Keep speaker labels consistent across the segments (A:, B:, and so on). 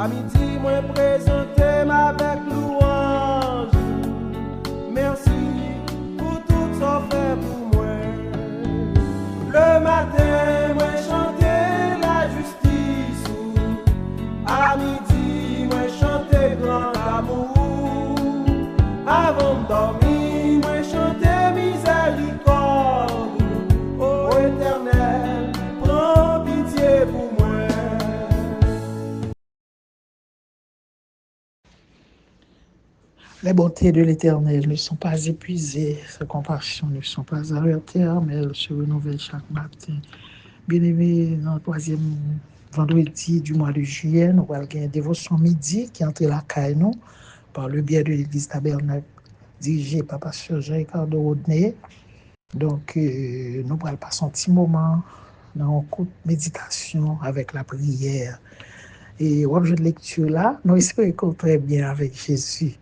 A: midi, moi présenter avec louange. Merci pour tout ça fait pour moi. Le matin, moi chanter la justice. À midi, moi chanter grand amour. Avant de dormir, moi chanter miséricorde. Ô Éternel, prends pitié pour moi.
B: Les bontés de l'Éternel ne sont pas épuisées, ses compassions ne sont pas arrêtées, mais elles se renouvellent chaque matin. Bien-aimés, dans le troisième vendredi du mois de juillet, nous allons gagner une dévotion midi qui entre la caille nous par le biais de l'église Tabernacle dirigée par Pasteur Jean-Ricardo Rodney. Donc, nous allons passer un petit moment dans une courte méditation avec la prière. Et l'objet de lecture là, nous espérons qu'on très bien avec Jésus.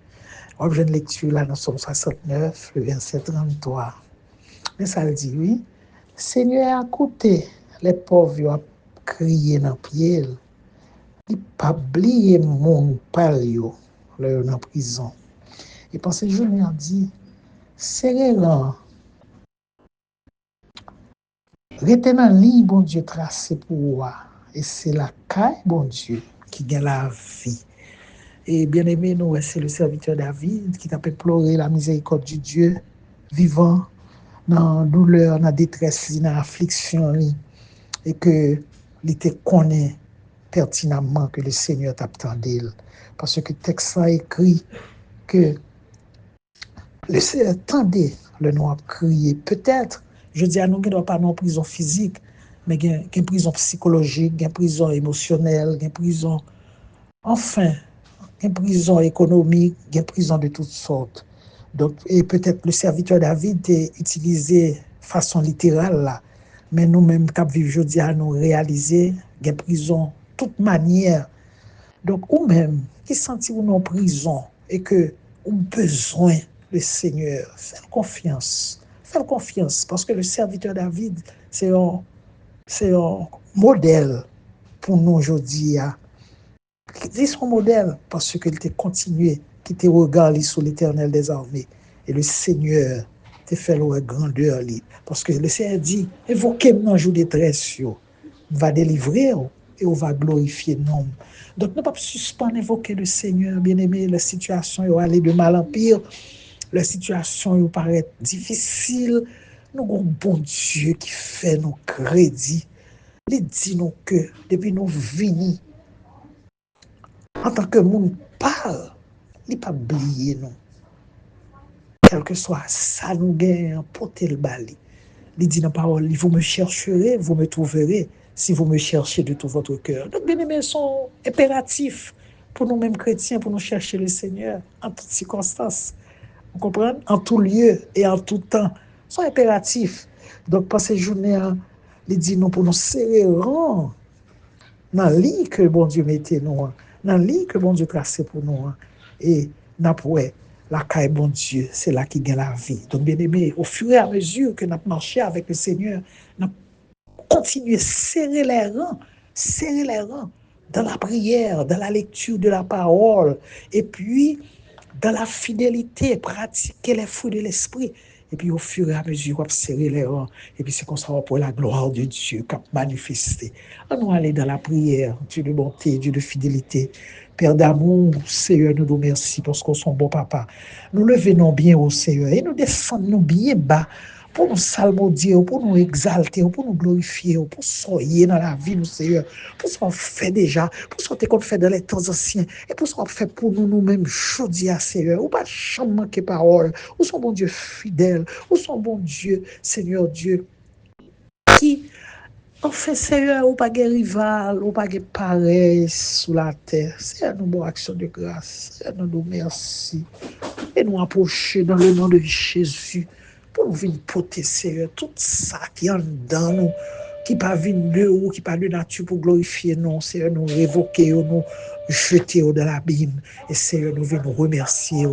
B: L'objet de lecture là, nous sommes 69, le verset 33. Mais ça le dit, oui. Seigneur, écoutez, les pauvres ont crié dans le pied. Ils n'ont pas oublié mon palio, leur en prison. Et pour ce jour, il a dit, Seigneur, retenez lit, bon Dieu, tracé pour moi. Et c'est la caille, bon Dieu, qui gagne la vie. Et bien aimé, nous, c'est le serviteur David qui t'a imploré la miséricorde du Dieu vivant dans la douleur, dans la détresse, dans l'affliction, et que il te connaît pertinemment que le Seigneur t'attendait. Parce que le texte a écrit que le Seigneur attendait le noir crier. Peut-être, je dis à nous qu'il ne doit pas en prison physique, mais il y a une prison psychologique, une prison émotionnelle, une prison, enfin, une prison économique, une prison de toutes sortes. Donc, et peut-être le serviteur David est utilisé façon littérale là, mais nous-mêmes, quand vivons aujourd'hui, à nous réaliser, il y a prison, toute manière. Donc, ou même, qui sentit ou non prison et que ou besoin le Seigneur, faites confiance. Faites confiance, parce que le serviteur David, c'est un modèle pour nous aujourd'hui. C'est son modèle, parce qu'il t'a continué, qui t'a regardé sur l'Éternel des armées. Et le Seigneur t'a fait la grandeur. Parce que le Seigneur dit, évoquez-moi dans jour de détresse, on va délivrer et on va glorifier nom. Donc, nous ne pouvons pas suspendre évoquer le Seigneur, bien-aimé, la situation est allée de mal en pire, la situation paraît difficile. Nous avons un bon Dieu qui fait nos crédits. Il dit nous que depuis nous venus, en tant que monde parle, il n'est pas oublié, non. Quel que soit ça, nous gagnons, porter le bali. Il dit dans la parole, vous me chercherez, vous me trouverez, si vous me cherchez de tout votre cœur. Donc, bien aimés, sont impératifs pour nous-mêmes chrétiens, pour nous chercher le Seigneur en toutes circonstances. Vous comprenez? En tout lieu et en tout temps. Sont impératifs. Donc, pour ces journées, il dit nous pour nous serrer rang dans le lit que bon Dieu mettait nous, dans le lit que bon Dieu tracé pour nous. Et n'après la caille bon Dieu, c'est là qui gagne la vie. Donc, bien aimé, au fur et à mesure que nous marchons avec le Seigneur, nous continuons à serrer les rangs dans la prière, dans la lecture de la parole, et puis dans la fidélité, pratiquer les fruits de l'esprit. Et puis au fur et à mesure, on va serrer les rangs. Et puis c'est comme ça pour la gloire de Dieu qui a manifesté. On va aller dans la prière, Dieu de bonté, Dieu de fidélité. Père d'amour, Seigneur, nous nous remercions parce qu'on est bon papa. Nous levons bien au Seigneur et nous descendons bien bas pour nous salmodier, pour nous exalter, pour nous glorifier, pour soyer dans la vie, nous, Seigneur, pour ce qu'on fait déjà, pour ce qu'on fait dans les temps anciens, et pour ce qu'on fait pour nous, nous-mêmes, aujourd'hui, Seigneur, ou pas jamais manquer parole, ou son bon Dieu fidèle, ou son bon Dieu, Seigneur Dieu, qui, enfin, Seigneur, ou pas de rival, ou pas de pareil sous la terre. Seigneur, nous, bonne action de grâce, Seigneur, nous, merci, et nous approcher dans le nom de Jésus, pour nous venir porter, Seigneur, tout ça qui est en dedans nous, qui pas venir de ou, qui pas de nature pour glorifier nous, Seigneur, nous révoquer, nous jeter dans l'abîme. Et Seigneur, nous venons remercier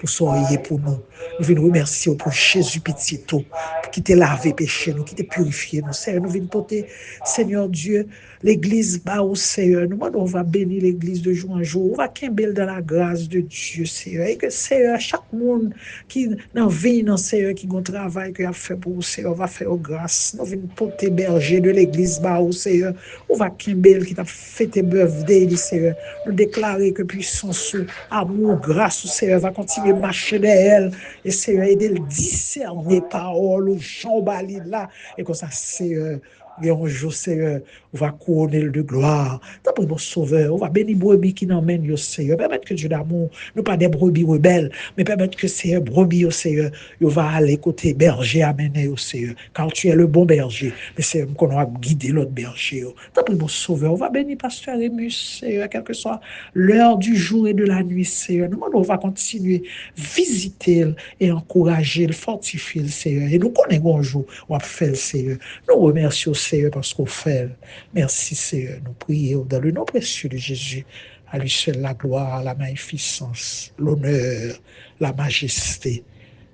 B: pour soyez pour nous. Nous venons remercier pour Jésus petit tout, qui t'a lavé péché, nous, qui t'a purifié, nous, Seigneur, nous venons porter, Seigneur Dieu, l'église bas au Seigneur. Nous, on va bénir l'église de jour en jour. On va quimber dans la grâce de Dieu, Seigneur. Et que, Seigneur, chaque monde qui dans vie, dans Seigneur, qui a un travail qu'il a fait pour vous, Seigneur, va faire grâce. Nous venons porter berger de l'église bas au Seigneur. On va quimber qui t'a fait tes birthday, Seigneur. Nous déclarer que puissance, amour, grâce au Seigneur va continuer à marcher derrière elle. Et Seigneur, aider le discerner parole, Jean Bali là. Et comme ça, Seigneur, et un jour, Seigneur, on va couronner le de gloire. D'après nos sauveurs, on va bénir brebis qui n'emmène au Seigneur. Permettre que Dieu d'amour, nous pas des brebis rebelles, mais permettre que Seigneur, brebis au Seigneur, il va aller côté berger amener au Seigneur. Car tu es le bon berger. Mais c'est qu'on va guider l'autre berger. D'après nos sauveurs, on va bénir Pasteur Rémus, Seigneur, quelle que soit l'heure du jour et de la nuit, Seigneur. Nous, on va continuer visiter et encourager, le fortifier, le Seigneur. Et nous connaissons un jour, on va faire le Seigneur. Nous remercions Seigneur parce qu'on fait. Merci Seigneur. Nous prions dans le nom précieux de Jésus. À lui seul la gloire, la magnificence, l'honneur, la majesté.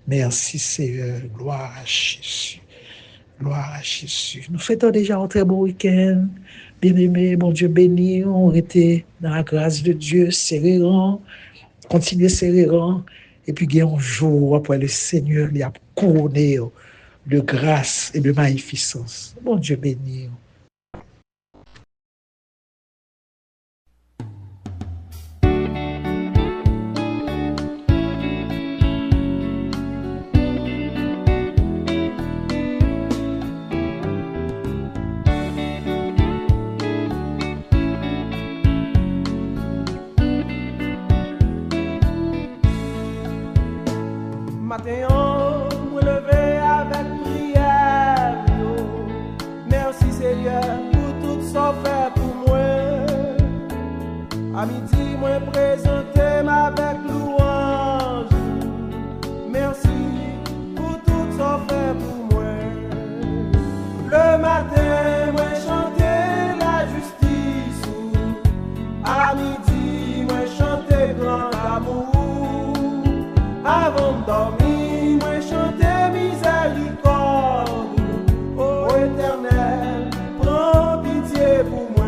B: Merci Seigneur. Gloire à Jésus. Gloire à Jésus. Nous fêtons déjà un très beau week-end. Bien-aimés, bon Dieu béni. On était dans la grâce de Dieu, serrérant, continuer serrérant. Et puis, il y a un jour après le Seigneur, il a couronné de grâce et de magnificence. Bon Dieu béni.
A: Matin, me lever avec prière. Merci Seigneur pour tout ça fait pour moi. À midi, moi présenter avec louange. Merci pour tout ça fait pour moi. Le matin, moi chanter la justice. À midi, moi chanter grand amour. Avant de dormir, moi chanter miséricorde. Ô Éternel, prends pitié pour moi.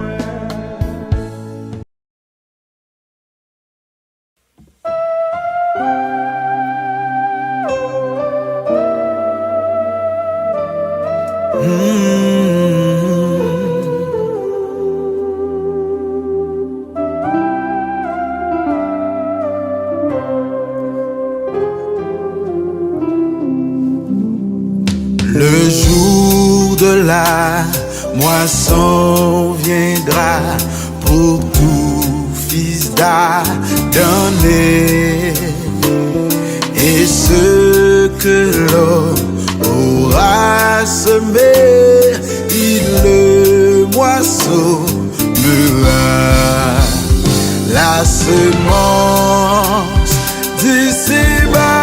C: Le jour de la moisson viendra pour tout fils d'Adam. Et ce que l'homme aura semé, il le moissonnera. La semence d'ici-bas,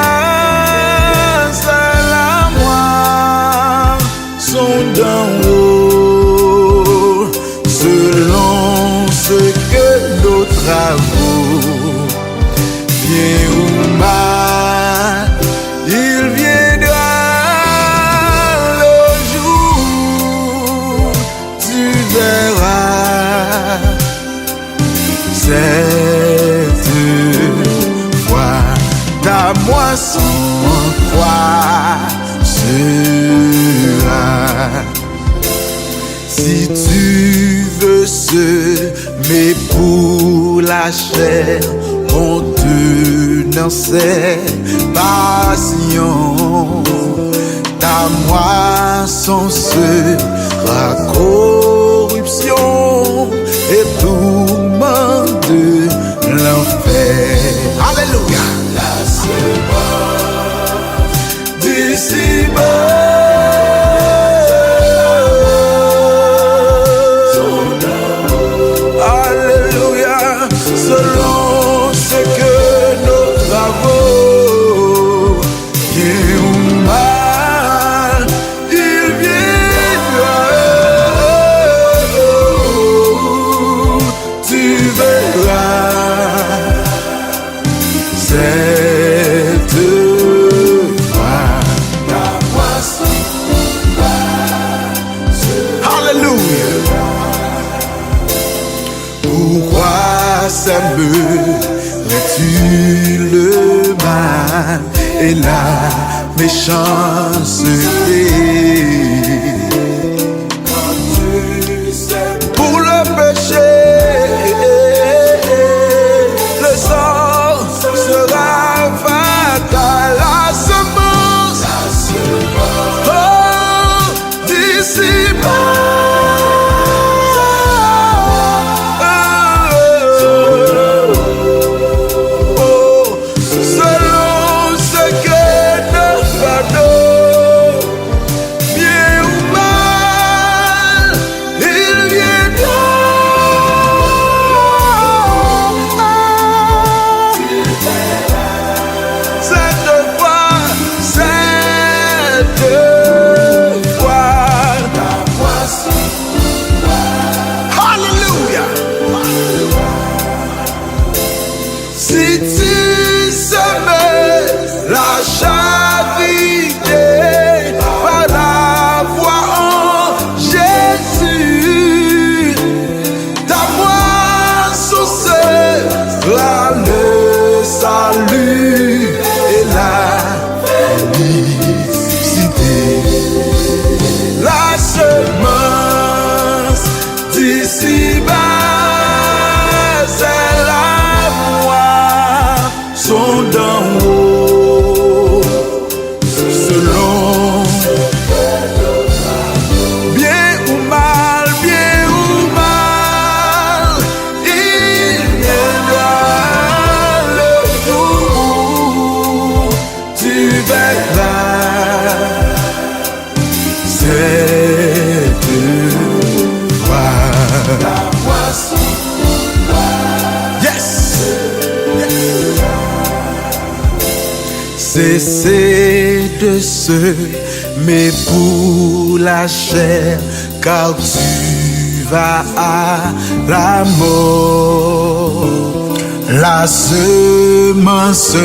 C: d'en haut, selon ce que nos travaux, bien ou mal, il viendra le jour, tu verras cette fois ta moisson en toi sera. Si tu veux semer pour la chair, on te n'enseigne passion. Ta moisson sera corruption et tourment de l'enfer. Alléluia. La semence d'ici-bas, selon ce que nos travaux, bien ou mal, il viendra. Tu verras cette sèmerais-tu le mal et la méchanceté? Pour le péché, le sang sera fatal. La semence, oh, d'ici-bas. Si tu semais la charité par la foi en Jésus, ta moisson sera le salut et la félicité. La semence d'ici-bas, sont d'en haut, selon bien ou mal, il viendra le jour où tu verras cette voix. Yes. Cessez de semer pour la chair, car tu vas à la mort. La semence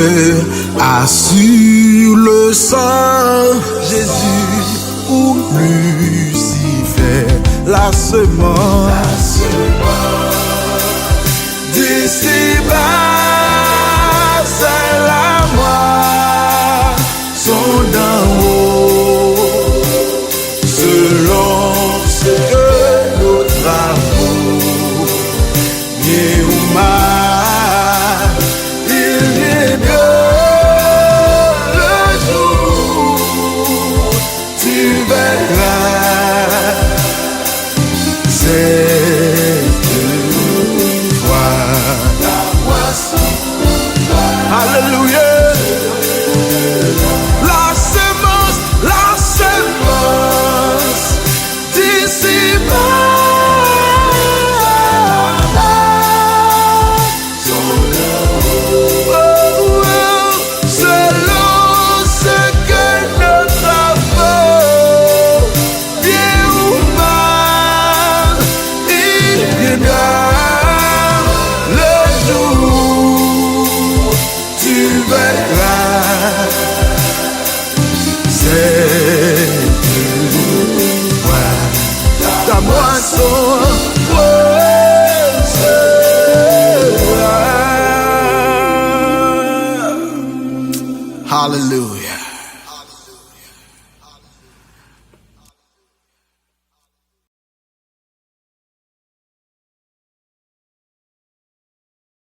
C: assure le sang, Jésus ou Lucifer. La semence d'ici-bas, c'est la sont d'en haut, selon ce que nos travaux, bien ou mal, il viendra le jour, tu verras cette voix. Alléluia. Hallelujah.